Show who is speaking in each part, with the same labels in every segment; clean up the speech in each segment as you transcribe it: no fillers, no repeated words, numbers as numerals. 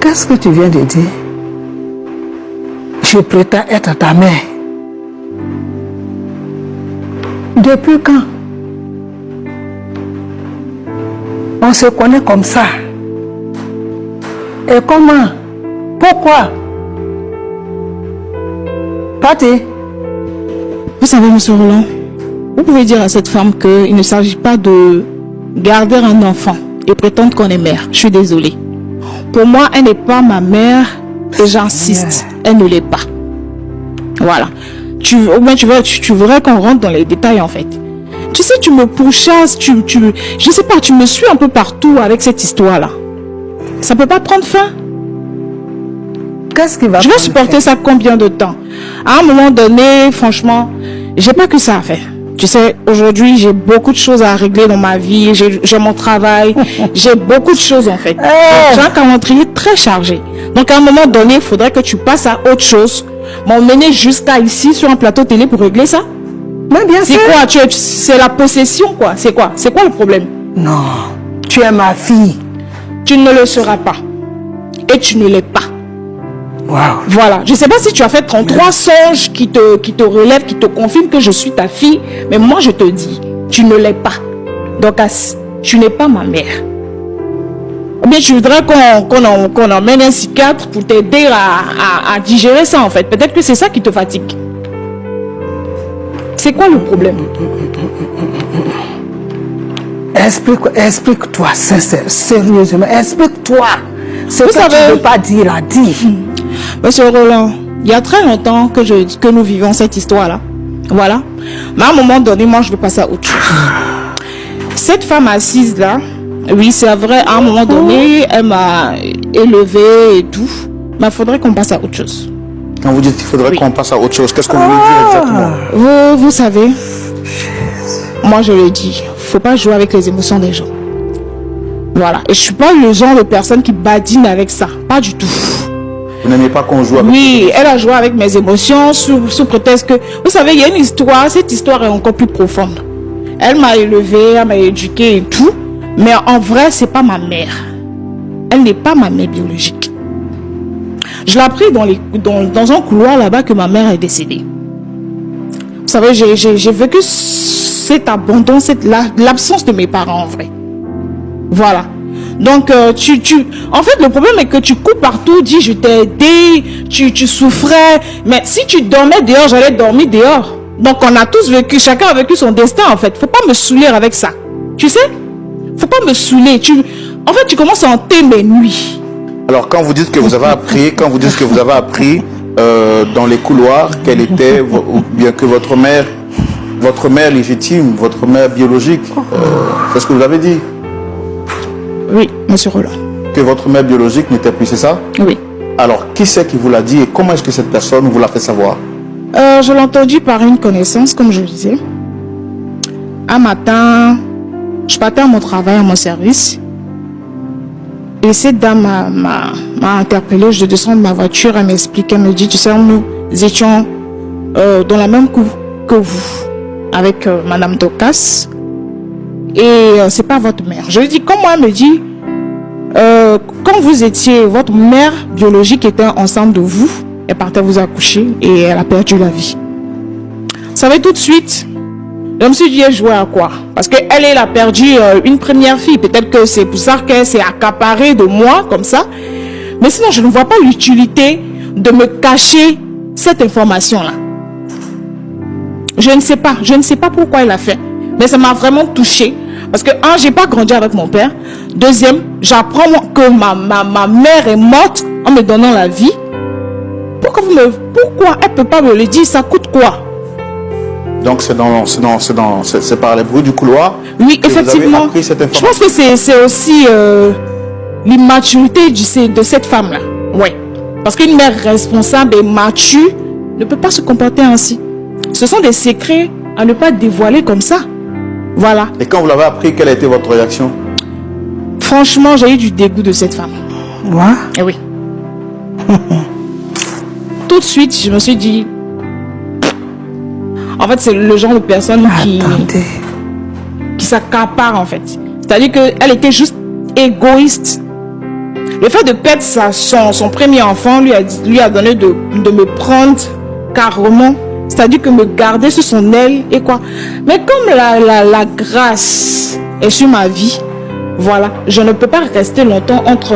Speaker 1: Qu'est-ce que tu viens de dire? Je prétends être ta mère. Depuis quand? On se connaît comme ça. Et comment? Pourquoi? Pati?
Speaker 2: Vous savez, monsieur Roland, vous pouvez dire à cette femme qu'il ne s'agit pas de garder un enfant et prétendre qu'on est mère. Je suis désolée. Pour moi, elle n'est pas ma mère et j'insiste, elle ne l'est pas. Voilà. Tu voudrais qu'on rentre dans les détails en fait. Tu sais, tu me pourchasses, je sais pas, tu me suis un peu partout avec cette histoire-là. Ça peut pas prendre fin.
Speaker 1: Qu'est-ce qui va
Speaker 2: Je vais
Speaker 1: prendre
Speaker 2: supporter ça combien de temps? À un moment donné, franchement, j'ai pas que ça à faire. Tu sais, aujourd'hui, j'ai beaucoup de choses à régler dans ma vie. J'ai mon travail. J'ai beaucoup de choses, en fait. J'ai un calendrier très chargé. Donc, à un moment donné, il faudrait que tu passes à autre chose. M'emmener jusqu'à ici, sur un plateau télé pour régler ça?
Speaker 1: Mais bien sûr.
Speaker 2: C'est quoi? C'est la possession, quoi. C'est quoi? C'est quoi le problème?
Speaker 1: Non, tu es ma fille.
Speaker 2: Tu ne le seras pas. Et tu ne l'es pas.
Speaker 1: Wow.
Speaker 2: Voilà, je ne sais pas si tu as fait 33 songes qui te relèvent, qui te confirment que je suis ta fille, mais moi je te dis, tu ne l'es pas. Donc, tu n'es pas ma mère. Ou bien tu voudrais qu'on emmène un psychiatre pour t'aider à digérer ça en fait. Peut-être que c'est ça qui te fatigue. C'est quoi le problème?
Speaker 1: Explique-toi, sérieusement, explique-toi. Ce que tu ne veux pas dire, là, dis.
Speaker 2: Monsieur Roland, il y a très longtemps que nous vivons cette histoire-là. Voilà. Mais à un moment donné, moi, je veux passer à autre chose. Cette femme assise là, oui, c'est vrai, à un moment donné, elle m'a élevée et tout. Mais il faudrait qu'on passe à autre chose.
Speaker 3: Quand vous dites qu'il faudrait qu'on passe à autre chose, qu'est-ce que vous voulez dire exactement?
Speaker 2: Vous savez, moi, je le dis, faut pas jouer avec les émotions des gens. Voilà. Et je suis pas le genre de personne qui badine avec ça. Pas du tout.
Speaker 3: Vous n'aimez pas qu'on joue avec?
Speaker 2: Oui, elle a joué avec mes émotions sous prétexte que... Vous savez, il y a une histoire, cette histoire est encore plus profonde. Elle m'a élevée, elle m'a éduquée et tout. Mais en vrai, c'est pas ma mère. Elle n'est pas ma mère biologique. Je l'ai appris dans un couloir là-bas que ma mère est décédée. Vous savez, j'ai vécu cet abandon, l'absence de mes parents en vrai. Voilà. Donc, en fait, le problème est que tu cours partout, dis je t'ai aidé, tu souffrais. Mais si tu dormais dehors, j'allais dormir dehors. Donc, on a tous vécu, chacun a vécu son destin, en fait. Faut pas me saouler avec ça. Tu sais? Faut pas me saouler. En fait, tu commences à hanter mes nuits.
Speaker 3: Alors, quand vous dites que vous avez appris, dans les couloirs, quelle était, ou bien que votre mère légitime, votre mère biologique, c'est ce que vous avez dit?
Speaker 2: Oui, monsieur Roland.
Speaker 3: Que votre mère biologique n'était plus, c'est ça?
Speaker 2: Oui.
Speaker 3: Alors, qui c'est qui vous l'a dit et comment est-ce que cette personne vous l'a fait savoir?
Speaker 2: Je l'ai entendu par une connaissance, comme je le disais. Un matin, je partais à mon travail, à mon service. Et cette dame m'a interpellée. Je descends de ma voiture, elle m'explique, elle me dit, tu sais, nous étions dans la même cour que vous, avec Madame Docas. Et c'est pas votre mère. Je lui dis, comment? Elle me dit, quand vous étiez, votre mère biologique était enceinte de vous, elle partait vous accoucher et elle a perdu la vie. Vous savez, tout de suite, je me suis dit, elle jouait à quoi? Parce qu'elle a perdu une première fille. Peut-être que c'est pour ça qu'elle s'est accaparée de moi, comme ça. Mais sinon, je ne vois pas l'utilité de me cacher cette information-là. Je ne sais pas pourquoi elle a fait. Mais ça m'a vraiment touchée. Parce que, un, j'ai pas grandi avec mon père. Deuxième, j'apprends que ma mère est morte en me donnant la vie. Pourquoi elle peut pas me le dire? Ça coûte quoi?
Speaker 3: Donc c'est par les bruits du couloir.
Speaker 2: Oui,
Speaker 3: que
Speaker 2: effectivement.
Speaker 3: Vous avez appris cette information.
Speaker 2: Je pense que c'est aussi l'immaturité de cette femme-là. Oui. Parce qu'une mère responsable et mature ne peut pas se comporter ainsi. Ce sont des secrets à ne pas dévoiler comme ça. Voilà.
Speaker 3: Et quand vous l'avez appris, quelle a été votre réaction?
Speaker 2: Franchement, j'ai eu du dégoût de cette femme.
Speaker 1: Moi?
Speaker 2: Eh oui. Tout de suite, je me suis dit... En fait, c'est le genre de personne qui s'accapare, en fait. C'est-à-dire qu'elle était juste égoïste. Le fait de perdre son premier enfant lui a donné de me prendre carrément, c'est-à-dire que me garder sous son aile et quoi. Mais comme la grâce est sur ma vie, voilà, je ne peux pas rester longtemps entre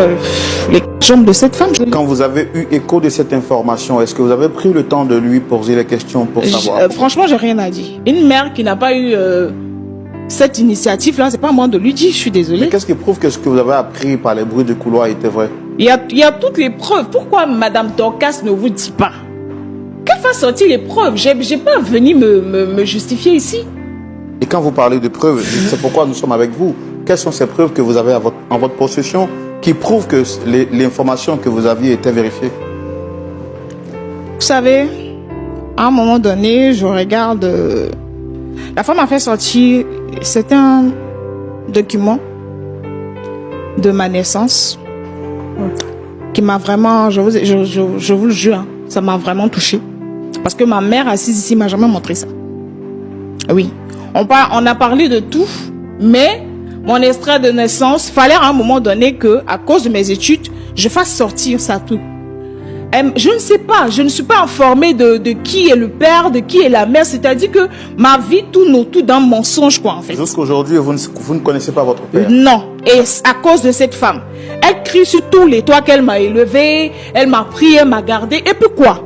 Speaker 2: les jambes de cette femme.
Speaker 3: Quand vous avez eu écho de cette information, est-ce que vous avez pris le temps de lui poser les questions pour savoir?
Speaker 2: Franchement, j'ai rien à dire. Une mère qui n'a pas eu cette initiative-là, c'est pas à moi de lui dire, je suis désolée.
Speaker 3: Mais qu'est-ce qui prouve que ce que vous avez appris par les bruits de couloir était vrai?
Speaker 2: Il y a toutes les preuves. Pourquoi Madame Dorcas ne vous dit pas? Qu'elle fasse sortir les preuves. J'ai pas venu me justifier ici.
Speaker 3: Et quand vous parlez de preuves, c'est pourquoi nous sommes avec vous. Quelles sont ces preuves que vous avez en votre possession qui prouvent que l'information que vous aviez était vérifiée?
Speaker 2: Vous savez, à un moment donné, je regarde... la femme a fait sortir... C'était un document de ma naissance qui m'a vraiment... Je vous le jure, hein, ça m'a vraiment touchée. Parce que ma mère assise ici m'a jamais montré ça. Oui. On a parlé de tout, mais... Mon extrait de naissance, fallait à un moment donné que, à cause de mes études, je fasse sortir ça tout. Je ne sais pas, je ne suis pas informée de qui est le père, de qui est la mère. C'est-à-dire que ma vie tourne autour d'un mensonge, quoi, en fait.
Speaker 3: Jusqu'aujourd'hui, vous ne connaissez pas votre père?
Speaker 2: Non, et à cause de cette femme. Elle crie sur tous les toits qu'elle m'a élevée, elle m'a pris, elle m'a gardée. Et puis quoi?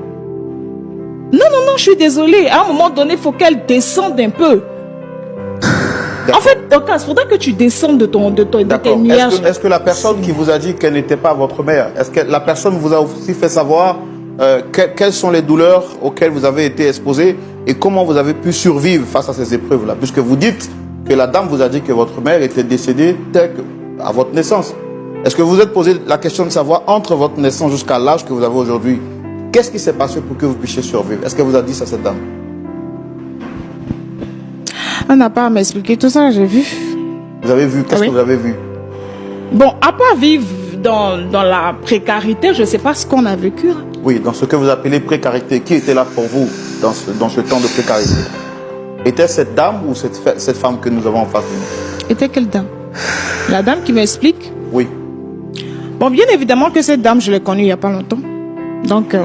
Speaker 2: Non, je suis désolée. À un moment donné, il faut qu'elle descende un peu. En fait, il faudrait que tu descendes de tes nuages.
Speaker 3: Est-ce que la personne qui vous a dit qu'elle n'était pas votre mère, est-ce que la personne vous a aussi fait savoir quelles sont les douleurs auxquelles vous avez été exposé et comment vous avez pu survivre face à ces épreuves-là? Puisque vous dites que la dame vous a dit que votre mère était décédée à votre naissance. Est-ce que vous vous êtes posé la question de savoir entre votre naissance jusqu'à l'âge que vous avez aujourd'hui, qu'est-ce qui s'est passé pour que vous puissiez survivre? Est-ce qu'elle vous a dit ça, cette dame?
Speaker 2: On n'a pas à m'expliquer tout ça, j'ai vu.
Speaker 3: Vous avez vu? Qu'est-ce que vous avez vu?
Speaker 2: Bon, à part vivre dans la précarité, je ne sais pas ce qu'on a vécu.
Speaker 3: Oui, dans ce que vous appelez précarité. Qui était là pour vous dans ce temps de précarité? Était cette dame ou cette femme que nous avons en face de nous?
Speaker 2: Était quelle dame? La dame qui m'explique?
Speaker 3: Oui.
Speaker 2: Bon, bien évidemment que cette dame, je l'ai connue il n'y a pas longtemps. Donc,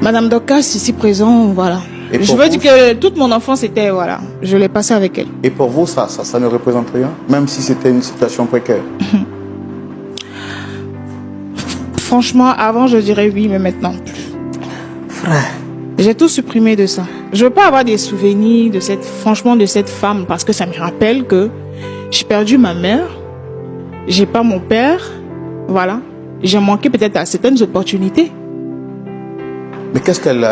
Speaker 2: Madame Dorcas, ici présent, voilà. Je veux dire que toute mon enfance était, voilà, je l'ai passé avec elle.
Speaker 3: Et pour vous, ça ne représente rien, même si c'était une situation précaire?
Speaker 2: Franchement, avant, je dirais oui, mais maintenant plus.
Speaker 1: Frère.
Speaker 2: J'ai tout supprimé de ça. Je veux pas avoir des souvenirs de cette femme, parce que ça me rappelle que j'ai perdu ma mère, j'ai pas mon père, voilà. J'ai manqué peut-être à certaines opportunités.
Speaker 3: Mais qu'est-ce qu'elle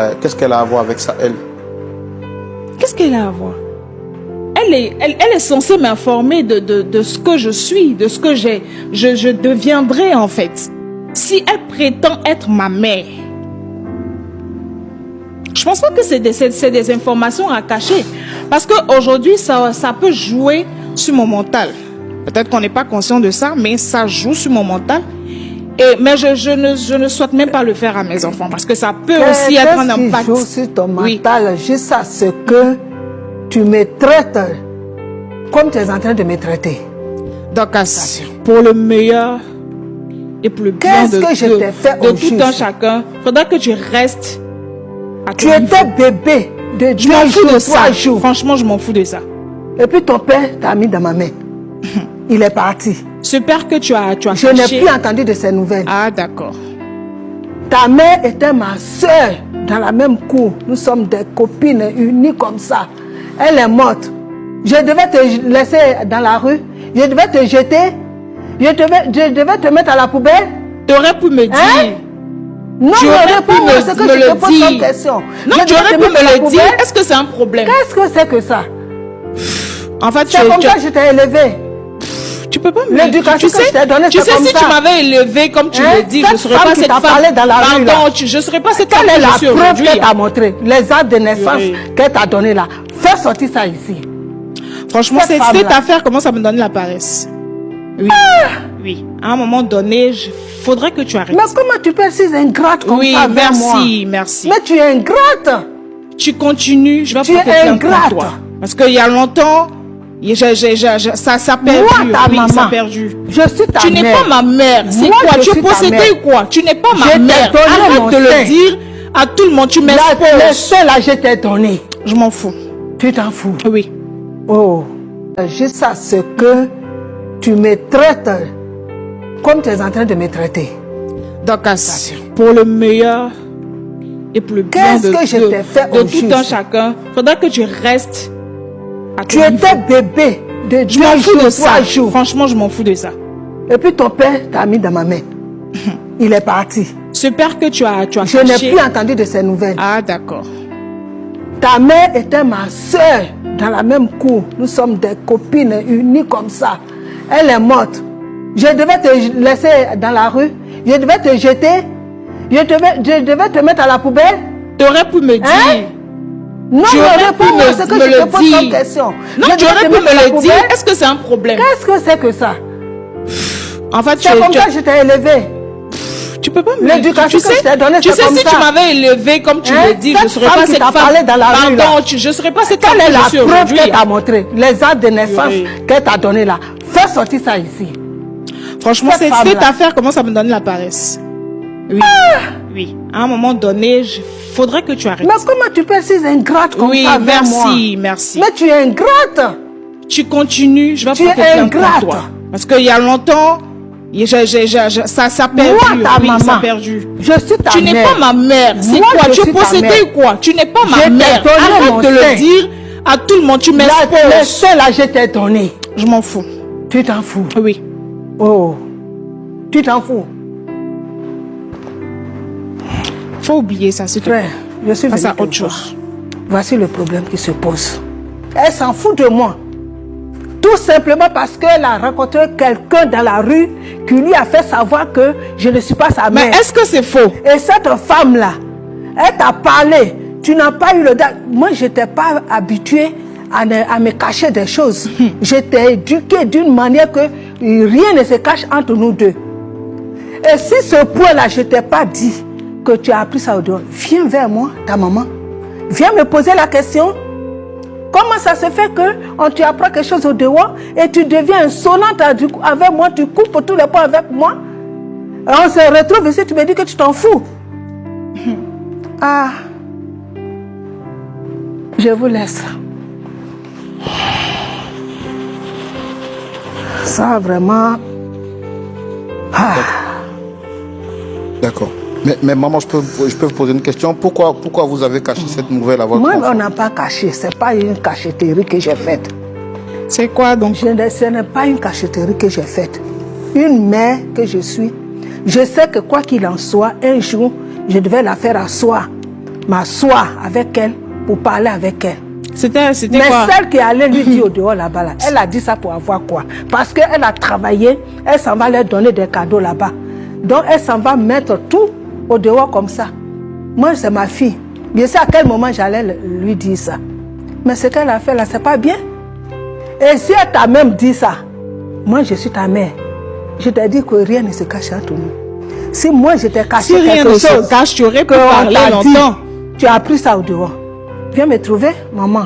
Speaker 3: a à voir avec ça, elle?
Speaker 2: Qu'est-ce qu'elle a à voir? Elle est censée m'informer de ce que je suis, de ce que je deviendrai en fait. Si elle prétend être ma mère, je pense pas que c'est des informations à cacher. Parce qu'aujourd'hui, ça peut jouer sur mon mental. Peut-être qu'on n'est pas conscient de ça, mais ça joue sur mon mental. Mais je ne souhaite même pas le faire à mes enfants parce que ça peut aussi être un impact.
Speaker 1: Joue sur ton mental, juste à ce que tu me traites comme tu es en train de me traiter.
Speaker 2: Donc, pour le meilleur et pour le bien de tout un chacun, il faudra que tu restes à ton niveau.
Speaker 1: Tu étais bébé de 2 jours, 3 jours.
Speaker 2: Franchement, je m'en fous de ça.
Speaker 1: Et puis ton père t'a mis dans ma main. Il est parti.
Speaker 2: Ce père que tu as
Speaker 1: Je n'ai plus entendu de ses nouvelles.
Speaker 2: Ah, d'accord.
Speaker 1: Ta mère était ma soeur dans la même cour. Nous sommes des copines unies comme ça. Elle est morte. Je devais te laisser dans la rue. Je devais te jeter. Je devais te mettre à la poubelle.
Speaker 2: Tu aurais pu me dire.
Speaker 1: Hein? Non,
Speaker 2: tu aurais pu me le dire.
Speaker 1: Question.
Speaker 2: Non, tu aurais pu me le dire. Est-ce que c'est un problème?
Speaker 1: Qu'est-ce que c'est que ça?
Speaker 2: En fait,
Speaker 1: c'est comme ça que je t'ai élevé.
Speaker 2: Tu peux pas me
Speaker 1: l'éducation que je t'ai donnée,
Speaker 2: tu sais, si tu m'avais élevé comme tu le dis, je ne serais pas cette femme.
Speaker 1: Dans la rue,
Speaker 2: pardon, je ne serais pas cette femme.
Speaker 1: Quelle est la preuve qu'elle t'a montré? Les actes de naissance qu'elle t'a donné là. Fais sortir ça ici.
Speaker 2: Franchement, cette affaire commence à me donner la paresse. Oui. Oui. À un moment donné, il faudrait que tu arrêtes.
Speaker 1: Mais comment tu peux être si ingrate comme ça avec moi?
Speaker 2: Oui, merci.
Speaker 1: Mais tu es ingrate.
Speaker 2: Tu continues, je vais porter plainte contre toi. Parce qu'il y a longtemps, Ça perdure.
Speaker 1: Moi, ta maman,
Speaker 2: ça perdure.
Speaker 1: je suis ta
Speaker 2: Tu n'es
Speaker 1: mère.
Speaker 2: pas ma mère. C'est
Speaker 1: Moi,
Speaker 2: quoi?
Speaker 1: je
Speaker 2: Tu
Speaker 1: suis ta
Speaker 2: possédais
Speaker 1: mère.
Speaker 2: quoi? Tu n'es pas
Speaker 1: Je
Speaker 2: ma
Speaker 1: t'ai
Speaker 2: mère.
Speaker 1: donné mon
Speaker 2: Arrête de
Speaker 1: sein.
Speaker 2: le dire à tout le monde. Tu
Speaker 1: Le
Speaker 2: m'exposes.
Speaker 1: sein là, je t'ai donné.
Speaker 2: Je m'en fous.
Speaker 1: Tu t'en fous.
Speaker 2: Oui.
Speaker 1: Oh, juste à ce que tu me traites comme tu es en train de me traiter.
Speaker 2: Donc, pour le meilleur et pour le bien
Speaker 1: Qu'est-ce que je t'ai fait
Speaker 2: de
Speaker 1: au
Speaker 2: tout
Speaker 1: juste?
Speaker 2: un chacun, faudra que tu restes à
Speaker 1: Tu
Speaker 2: ton
Speaker 1: étais
Speaker 2: niveau.
Speaker 1: bébé de
Speaker 2: Je m'en
Speaker 1: 2
Speaker 2: fous
Speaker 1: jours,
Speaker 2: de ça.
Speaker 1: 3 jours.
Speaker 2: Franchement, je m'en fous de ça.
Speaker 1: Et puis ton père t'a mis dans ma main. Il est parti.
Speaker 2: Ce père que tu as
Speaker 1: Je n'ai
Speaker 2: caché.
Speaker 1: plus entendu de ces nouvelles.
Speaker 2: Ah, d'accord.
Speaker 1: Ta mère était ma soeur dans la même cour. Nous sommes des copines unies comme ça. Elle est morte. Je devais te laisser dans la rue. Je devais te jeter. Je devais te mettre à la poubelle.
Speaker 2: Tu aurais pu me dire.
Speaker 1: Hein? Non,
Speaker 2: Tu
Speaker 1: non,
Speaker 2: aurais pu
Speaker 1: réponds-moi
Speaker 2: me-
Speaker 1: ce que
Speaker 2: me
Speaker 1: je te
Speaker 2: le
Speaker 1: pose
Speaker 2: dire.
Speaker 1: comme question.
Speaker 2: Non,
Speaker 1: Je
Speaker 2: tu
Speaker 1: devais
Speaker 2: aurais
Speaker 1: te
Speaker 2: pu
Speaker 1: mettre à la
Speaker 2: me le dire.
Speaker 1: poubelle.
Speaker 2: Est-ce que c'est un problème?
Speaker 1: Qu'est-ce que c'est que ça?
Speaker 2: En fait,
Speaker 1: C'est comme ça que je t'ai élevé.
Speaker 2: tu peux pas me
Speaker 1: L'éducation
Speaker 2: tu
Speaker 1: que je t'ai donnée,
Speaker 2: tu
Speaker 1: c'est
Speaker 2: sais,
Speaker 1: comme
Speaker 2: si
Speaker 1: ça.
Speaker 2: tu m'avais élevé comme tu
Speaker 1: Hein?
Speaker 2: le dis, je
Speaker 1: Cette
Speaker 2: serais
Speaker 1: femme
Speaker 2: pas
Speaker 1: qui
Speaker 2: cette
Speaker 1: t'a
Speaker 2: femme.
Speaker 1: parlé dans la rue, là.
Speaker 2: Pardon, je serais pas cette femme
Speaker 1: Quelle est
Speaker 2: que je
Speaker 1: la
Speaker 2: suis
Speaker 1: preuve
Speaker 2: aujourd'hui.
Speaker 1: qu'elle t'a montré? Les actes de naissance
Speaker 2: Oui.
Speaker 1: qu'elle t'a donné là. Fais sortir ça ici.
Speaker 2: Franchement,
Speaker 1: Cette
Speaker 2: cette
Speaker 1: femme-là.
Speaker 2: affaire commence à me donner la paresse. Oui. Oui. À un moment donné, faudrait que tu arrêtes.
Speaker 1: Mais comment tu peux être si ingrate comme
Speaker 2: Oui,
Speaker 1: ça envers moi?
Speaker 2: merci.
Speaker 1: Mais tu es ingrate.
Speaker 2: Tu continues, je vais
Speaker 1: Tu
Speaker 2: porter
Speaker 1: es
Speaker 2: plainte contre
Speaker 1: ingrate.
Speaker 2: toi. Parce qu'il y a longtemps, ça perdure.
Speaker 1: Moi, ta
Speaker 2: Oui,
Speaker 1: maman,
Speaker 2: ça perdure.
Speaker 1: je suis ta
Speaker 2: Tu n'es
Speaker 1: mère.
Speaker 2: pas ma mère. C'est
Speaker 1: Moi,
Speaker 2: quoi?
Speaker 1: je
Speaker 2: Tu
Speaker 1: suis ta
Speaker 2: possédais
Speaker 1: mère.
Speaker 2: quoi? Tu n'es pas
Speaker 1: Je
Speaker 2: ma
Speaker 1: t'ai
Speaker 2: mère.
Speaker 1: donné mon
Speaker 2: Arrête de
Speaker 1: sein.
Speaker 2: le dire à tout le monde. Tu
Speaker 1: Le
Speaker 2: m'exposes.
Speaker 1: sein là, je t'ai donné.
Speaker 2: Je m'en fous.
Speaker 1: Tu t'en fous.
Speaker 2: Oui.
Speaker 1: Oh, tu t'en fous.
Speaker 2: Faut oublier ça, s'il te plaît.
Speaker 1: Frère, je suis
Speaker 2: Passe
Speaker 1: venu
Speaker 2: à
Speaker 1: te
Speaker 2: autre
Speaker 1: voir.
Speaker 2: chose.
Speaker 1: Voici le problème qui se pose. Elle s'en fout de moi. Tout simplement parce qu'elle a rencontré quelqu'un dans la rue qui lui a fait savoir que je ne suis pas sa
Speaker 2: Mais
Speaker 1: mère.
Speaker 2: est-ce que c'est faux?
Speaker 1: Et cette femme-là, elle t'a parlé. Tu n'as pas eu le... Moi, je n'étais pas habituée à me cacher des choses. Je t'ai éduquée d'une manière que rien ne se cache entre nous deux. Et si ce point-là, je ne t'ai pas dit que tu as appris ça au dehors, viens vers moi, ta maman. Viens me poser la question. Comment ça se fait que tu apprend quelque chose au dehors et tu deviens insolente avec moi, tu coupes tous les points avec moi? Et on se retrouve ici, tu me dis que tu t'en fous. Ah, je vous laisse. Ça vraiment... Ah.
Speaker 3: D'accord. Mais maman, je peux vous poser une question. Pourquoi vous avez caché cette nouvelle à votre
Speaker 1: Moi,
Speaker 3: enfant?
Speaker 1: on n'a pas caché. Ce n'est pas une cachetterie que j'ai faite.
Speaker 2: C'est quoi donc?
Speaker 1: Ce n'est pas une cachetterie que j'ai faite. Une mère que je suis. Je sais que quoi qu'il en soit, un jour, je devais la faire asseoir. M'asseoir avec elle pour parler avec elle.
Speaker 2: C'était
Speaker 1: Mais
Speaker 2: quoi?
Speaker 1: celle qui allait lui dire au dehors là-bas, là, elle a dit ça pour avoir quoi? Parce qu'elle a travaillé, elle s'en va leur donner des cadeaux là-bas. Donc elle s'en va mettre tout au dehors comme ça. Moi, c'est ma fille. Je sais à quel moment j'allais lui dire ça. Mais ce qu'elle a fait là, c'est pas bien. Et si elle t'a même dit ça, moi je suis ta mère. Je t'ai dit que rien ne se cache entre nous. Si moi je t'ai caché
Speaker 2: Si rien
Speaker 1: quelque
Speaker 2: ne
Speaker 1: chose,
Speaker 2: se cache, tu aurais pu
Speaker 1: qu'on
Speaker 2: parler
Speaker 1: t'a dit,
Speaker 2: longtemps.
Speaker 1: tu as appris ça au dehors. Viens me trouver, maman.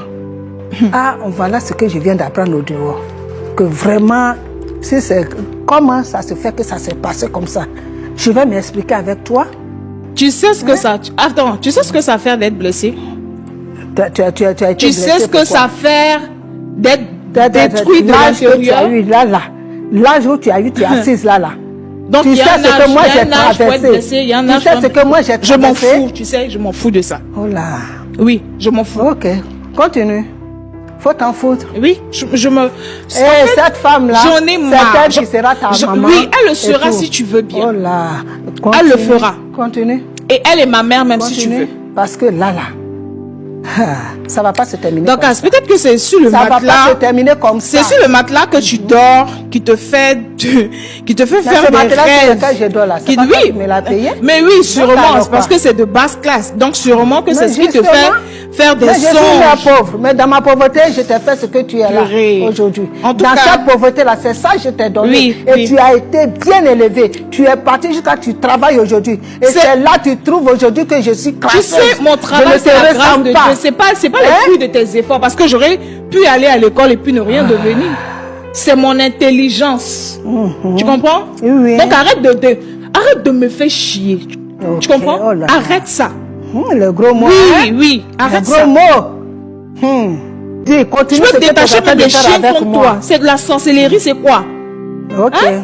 Speaker 1: Ah, voilà ce que je viens d'apprendre au dehors. Que vraiment, si c'est comment ça se fait que ça s'est passé comme ça. Je vais m'expliquer avec toi.
Speaker 2: Tu sais ce que ça... Attends, tu sais ce que ça fait d'être blessé?
Speaker 1: Tu as été
Speaker 2: Tu sais ce que
Speaker 1: blessé,
Speaker 2: ça fait d'être
Speaker 1: pourquoi?
Speaker 2: détruit de
Speaker 1: L'âge que tu as
Speaker 2: l'intérieur?
Speaker 1: eu là, l'âge où tu as eu, tu es assise là.
Speaker 2: Donc,
Speaker 1: Tu
Speaker 2: il y
Speaker 1: sais
Speaker 2: a un
Speaker 1: ce que
Speaker 2: âge,
Speaker 1: moi
Speaker 2: il y a
Speaker 1: j'ai
Speaker 2: un âge pour être
Speaker 1: traversé.
Speaker 2: blessé, il y a un
Speaker 1: Tu
Speaker 2: âge
Speaker 1: sais
Speaker 2: pour-
Speaker 1: ce que moi j'ai
Speaker 2: Je m'en
Speaker 1: traversé.
Speaker 2: fous, tu sais, je m'en fous de ça.
Speaker 1: Oh là.
Speaker 2: Oui, je m'en fous.
Speaker 1: Ok, continue. Faut t'en foutre.
Speaker 2: Oui, je me...
Speaker 1: Et cette femme-là,
Speaker 2: j'en ai marre.
Speaker 1: c'est elle qui sera ta maman.
Speaker 2: Oui, elle le
Speaker 1: et
Speaker 2: sera
Speaker 1: tout.
Speaker 2: si tu veux bien.
Speaker 1: Oh là.
Speaker 2: Elle le
Speaker 1: Continue.
Speaker 2: fera.
Speaker 1: Continue.
Speaker 2: Et elle est ma mère même si tu
Speaker 1: Continue.
Speaker 2: veux.
Speaker 1: Parce que là, ça va pas se terminer.
Speaker 2: Donc,
Speaker 1: comme ça.
Speaker 2: peut-être que c'est sur le
Speaker 1: Ça va pas
Speaker 2: matelas...
Speaker 1: se terminer comme ça.
Speaker 2: C'est sur le matelas que tu dors qui te fait
Speaker 1: Mais
Speaker 2: faire
Speaker 1: ce
Speaker 2: des
Speaker 1: matelas sur
Speaker 2: rêves.
Speaker 1: lequel je dors là, c'est
Speaker 2: Qui-
Speaker 1: pas toi
Speaker 2: oui,
Speaker 1: qui me l'as payé?
Speaker 2: mais oui, sûrement,
Speaker 1: alors
Speaker 2: c'est parce
Speaker 1: quoi?
Speaker 2: que c'est de basse classe. Donc sûrement que c'est ce qui te
Speaker 1: justement,
Speaker 2: fait faire des
Speaker 1: mais je suis la
Speaker 2: songes.
Speaker 1: pauvre. Mais dans ma pauvreté, je t'ai fait ce que tu es là
Speaker 2: Purée.
Speaker 1: aujourd'hui.
Speaker 2: En tout
Speaker 1: Dans
Speaker 2: cas-
Speaker 1: cette pauvreté-là, c'est ça que je t'ai donné.
Speaker 2: Oui,
Speaker 1: et
Speaker 2: oui.
Speaker 1: tu as été bien élevé. Tu es parti jusqu'à tu travailles aujourd'hui. Et
Speaker 2: C'est-
Speaker 1: c'est là que tu trouves aujourd'hui que je suis
Speaker 2: Tu
Speaker 1: crasseuse.
Speaker 2: sais, mon travail,
Speaker 1: Je ne
Speaker 2: c'est
Speaker 1: te
Speaker 2: la grâce
Speaker 1: ressemble
Speaker 2: de
Speaker 1: pas.
Speaker 2: Dieu. C'est pas le
Speaker 1: Hein?
Speaker 2: fruit de tes efforts. Parce que j'aurais puis aller à l'école et puis ne rien devenir. C'est mon intelligence. Tu comprends?
Speaker 1: Oui.
Speaker 2: Donc arrête de me faire chier. Tu comprends?
Speaker 1: Oh là là.
Speaker 2: Arrête ça.
Speaker 1: Le gros mot.
Speaker 2: Oui, oui, arrête ça.
Speaker 1: Le gros mot. Dis, continue.
Speaker 2: Tu
Speaker 1: ce
Speaker 2: veux
Speaker 1: que
Speaker 2: détacher
Speaker 1: tu es en train
Speaker 2: même
Speaker 1: de
Speaker 2: des
Speaker 1: faire
Speaker 2: chiens
Speaker 1: avec
Speaker 2: contre
Speaker 1: moi.
Speaker 2: toi. C'est de la sorcellerie, c'est quoi?
Speaker 1: Ok.
Speaker 2: Hein?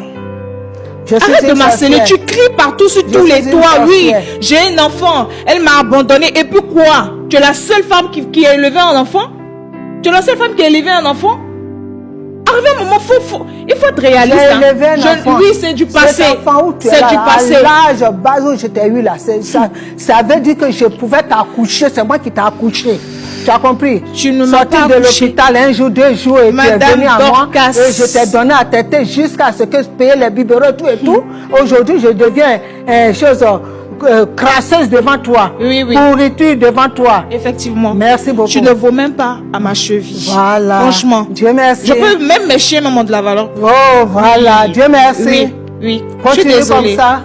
Speaker 1: Je suis
Speaker 2: Arrête de
Speaker 1: une
Speaker 2: m'harceler.
Speaker 1: sorcière.
Speaker 2: Tu cries partout sur tous
Speaker 1: suis
Speaker 2: les
Speaker 1: une
Speaker 2: toits. Oui,
Speaker 1: sorcière.
Speaker 2: j'ai un enfant. Elle m'a abandonné. Et puis quoi? Tu es la seule femme qui a élevé un enfant? Tu es la seule femme qui a élevé un enfant? Arrivé un moment, il faut être réaliste.
Speaker 1: J'ai
Speaker 2: hein.
Speaker 1: élevé un enfant.
Speaker 2: Oui, c'est du passé.
Speaker 1: Cet enfant où tu es
Speaker 2: C'est
Speaker 1: là,
Speaker 2: du passé.
Speaker 1: à l'âge bas où je t'ai eu là, ça veut dire que je pouvais t'accoucher. C'est moi qui t'ai accouché. Tu as compris?
Speaker 2: Tu ne m'as
Speaker 1: Sorti
Speaker 2: pas
Speaker 1: de
Speaker 2: accouché.
Speaker 1: l'hôpital un jour, 2 jours, et tu es
Speaker 2: Madame
Speaker 1: venu à moi.
Speaker 2: Dorcas.
Speaker 1: Et je t'ai donné à têter jusqu'à ce que je paye les biberons, tout et tout. Aujourd'hui, je deviens chose crasseuse devant toi.
Speaker 2: Oui, oui.
Speaker 1: Pourriture devant toi.
Speaker 2: Effectivement.
Speaker 1: Merci beaucoup.
Speaker 2: Tu ne vaux même pas à ma cheville.
Speaker 1: Voilà.
Speaker 2: Franchement.
Speaker 1: Dieu merci.
Speaker 2: Je peux même mes chiens m'ont de la valeur.
Speaker 1: Oh, voilà.
Speaker 2: Oui.
Speaker 1: Dieu merci.
Speaker 2: Oui, oui. Je suis
Speaker 1: Continue
Speaker 2: désolée.
Speaker 1: comme ça.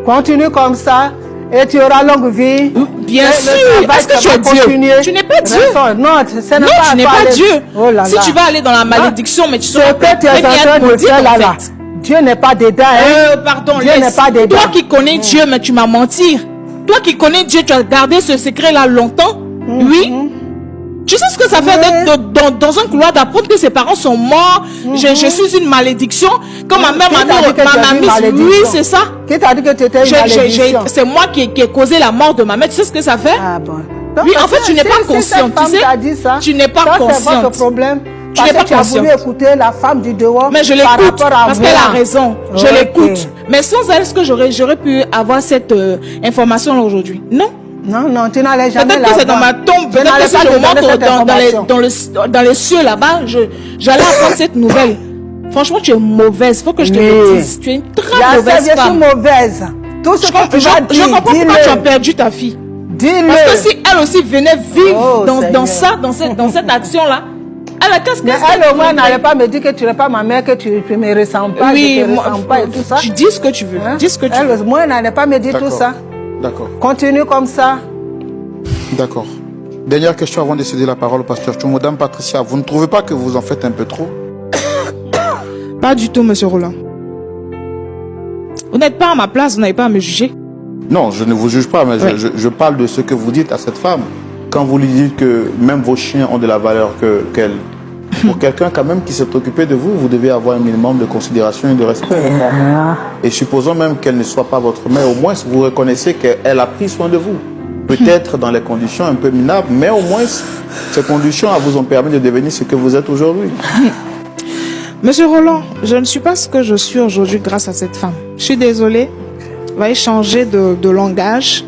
Speaker 1: Continue comme ça. Et tu auras longue vie.
Speaker 2: Bien
Speaker 1: Et
Speaker 2: sûr.
Speaker 1: le travail,
Speaker 2: Est-ce que
Speaker 1: ça
Speaker 2: tu es
Speaker 1: va
Speaker 2: Dieu?
Speaker 1: continuer.
Speaker 2: Tu n'es pas Dieu.
Speaker 1: Restons. Non, ça n'a
Speaker 2: Non,
Speaker 1: pas
Speaker 2: tu n'es
Speaker 1: à
Speaker 2: pas
Speaker 1: aller.
Speaker 2: Dieu.
Speaker 1: Oh là
Speaker 2: Si
Speaker 1: là.
Speaker 2: tu vas aller dans la malédiction, mais tu
Speaker 1: Ce
Speaker 2: seras
Speaker 1: que tu es en train de faire là, là, Dieu n'est pas dedans. Hein?
Speaker 2: Pardon,
Speaker 1: Dieu n'est pas dedans.
Speaker 2: Toi qui connais Dieu, mais tu m'as menti. Toi qui connais Dieu, tu as gardé ce secret-là longtemps. Oui. Tu sais ce que ça fait d'être dans un couloir, d'apprendre que ses parents sont morts. Je suis une malédiction. Quand ma mère
Speaker 1: Qui t'a dit que tu as une
Speaker 2: mis,
Speaker 1: malédiction?
Speaker 2: oui, c'est ça.
Speaker 1: Qui t'a dit que tu étais une malédiction?
Speaker 2: C'est moi qui ai causé la mort de ma mère. Tu sais ce que ça fait?
Speaker 1: Ah bon.
Speaker 2: Oui, en fait, tu n'es pas consciente.
Speaker 1: Tu
Speaker 2: Tu sais,
Speaker 1: dit ça,
Speaker 2: tu n'es pas
Speaker 1: ça,
Speaker 2: consciente.
Speaker 1: c'est votre problème.
Speaker 2: Tu
Speaker 1: Parce
Speaker 2: n'es pas
Speaker 1: que tu as voulu
Speaker 2: consciente.
Speaker 1: écouter la femme du dehors.
Speaker 2: Mais je
Speaker 1: par
Speaker 2: l'écoute
Speaker 1: rapport à
Speaker 2: parce
Speaker 1: moi.
Speaker 2: qu'elle a raison. Je
Speaker 1: Ok.
Speaker 2: l'écoute. Mais sans elle, est-ce que j'aurais pu avoir cette information-là aujourd'hui? Non.
Speaker 1: Non, non, tu n'allais jamais
Speaker 2: Peut-être que c'est dans ma tombe. Peut-être que si je monte dans les cieux là-bas, j'allais apprendre cette nouvelle. Franchement, tu es mauvaise. Il faut que je te le dise. Tu es une très mauvaise
Speaker 1: Je suis
Speaker 2: femme.
Speaker 1: mauvaise. Tout ce que tu vas dire,
Speaker 2: Je comprends pourquoi tu as
Speaker 1: dis-le.
Speaker 2: perdu ta fille.
Speaker 1: Dis-le.
Speaker 2: Parce que si elle aussi venait vivre
Speaker 1: Oh,
Speaker 2: dans
Speaker 1: Seigneur.
Speaker 2: cette action-là, elle a qu'est-ce
Speaker 1: Mais elle au moins n'allait pas me dire que tu n'es pas ma mère, que tu ne me ressembles pas,
Speaker 2: Oui,
Speaker 1: je te
Speaker 2: moi,
Speaker 1: ressemble pas et tout ça.
Speaker 2: tu dis ce que tu veux.
Speaker 1: Hein?
Speaker 2: Dis ce que tu
Speaker 1: Elle
Speaker 2: veux.
Speaker 1: au moins n'allait pas me dire tout
Speaker 3: D'accord.
Speaker 1: ça.
Speaker 3: D'accord.
Speaker 1: Continue comme ça.
Speaker 3: D'accord. Dernière question avant de céder la parole au pasteur Chou. Madame Patricia, vous ne trouvez pas que vous en faites un peu trop?
Speaker 2: Pas du tout, monsieur Roland. Vous n'êtes pas à ma place, vous n'avez pas à me juger.
Speaker 3: Non, je ne vous juge pas, mais
Speaker 2: Ouais.
Speaker 3: je parle de ce que vous dites à cette femme. Quand vous lui dites que même vos chiens ont de la valeur qu'elle. Pour quelqu'un quand même qui s'est occupé de vous, vous devez avoir un minimum de considération et de respect. Et supposons même qu'elle ne soit pas votre mère, au moins vous reconnaissez qu'elle a pris soin de vous. Peut-être dans les conditions un peu minables, mais au moins ces conditions vous ont permis de devenir ce que vous êtes aujourd'hui.
Speaker 2: Monsieur Roland, je ne suis pas ce que je suis aujourd'hui grâce à cette femme. Je suis désolée. On va échanger de langage.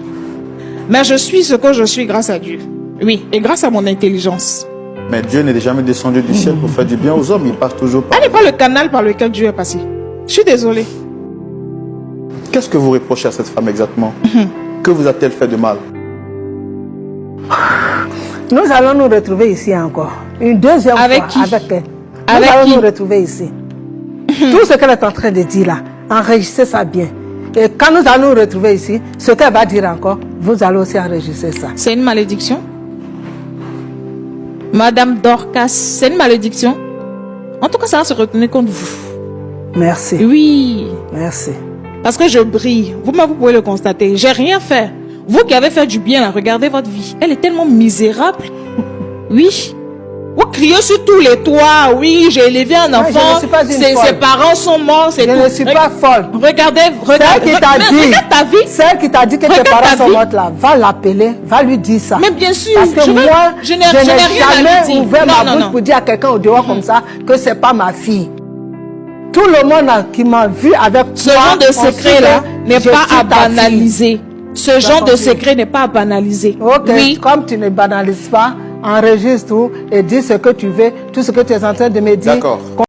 Speaker 2: Mais je suis ce que je suis grâce à Dieu. Oui, et grâce à mon intelligence.
Speaker 3: Mais Dieu n'est jamais descendu du ciel pour faire du bien aux hommes, il passe toujours par...
Speaker 2: Elle n'est pas le canal par lequel Dieu est passé. Je suis désolée.
Speaker 3: Qu'est-ce que vous reprochez à cette femme exactement? Que vous a-t-elle fait de mal?
Speaker 1: Nous allons nous retrouver ici encore. Une deuxième
Speaker 2: Avec
Speaker 1: fois
Speaker 2: qui?
Speaker 1: avec elle.
Speaker 2: Avec
Speaker 1: nous allons
Speaker 2: qui?
Speaker 1: nous retrouver ici. Tout ce qu'elle est en train de dire là, enregistrez ça bien. Et quand nous allons nous retrouver ici, ce qu'elle va dire encore, vous allez aussi enregistrer ça.
Speaker 2: C'est une malédiction? Madame Dorcas, c'est une malédiction? En tout cas, ça va se retenir contre vous.
Speaker 1: Merci.
Speaker 2: Oui.
Speaker 1: Merci.
Speaker 2: Parce que je brille. Vous-même, vous pouvez le constater. J'ai rien fait. Vous qui avez fait du bien, là, regardez votre vie. Elle est tellement misérable. Oui. Vous criez sur tous les toits. Oui, j'ai élevé un
Speaker 1: je
Speaker 2: enfant.
Speaker 1: ne suis pas une
Speaker 2: Ses
Speaker 1: folle.
Speaker 2: parents sont morts.
Speaker 1: Je ne suis pas folle.
Speaker 2: Regardez,
Speaker 1: Celle qui t'a dit,
Speaker 2: regarde ta vie.
Speaker 1: celle qui t'a dit que tes
Speaker 2: Regarde ta
Speaker 1: parents sont
Speaker 2: vie.
Speaker 1: morts là, va l'appeler, va lui dire ça.
Speaker 2: Mais bien sûr.
Speaker 1: Parce que
Speaker 2: je
Speaker 1: moi,
Speaker 2: je n'ai
Speaker 1: je n'ai
Speaker 2: rien à lui
Speaker 1: jamais
Speaker 2: dire.
Speaker 1: ouvert
Speaker 2: Non,
Speaker 1: ma
Speaker 2: non,
Speaker 1: bouche
Speaker 2: non.
Speaker 1: pour dire à quelqu'un au dehors comme ça que c'est pas ma fille. Tout le monde là, qui m'a vu avec
Speaker 2: Ce
Speaker 1: toi,
Speaker 2: genre de
Speaker 1: on sait
Speaker 2: secret-là
Speaker 1: que
Speaker 2: n'est
Speaker 1: je
Speaker 2: pas
Speaker 1: suis
Speaker 2: à
Speaker 1: ta fille.
Speaker 2: banaliser. Ce genre de
Speaker 1: compris.
Speaker 2: secret n'est pas à banaliser.
Speaker 1: Ok,
Speaker 2: Oui.
Speaker 1: comme tu ne banalises pas, enregistre tout et dis ce que tu veux, tout ce que tu es en train de me dire.
Speaker 3: D'accord.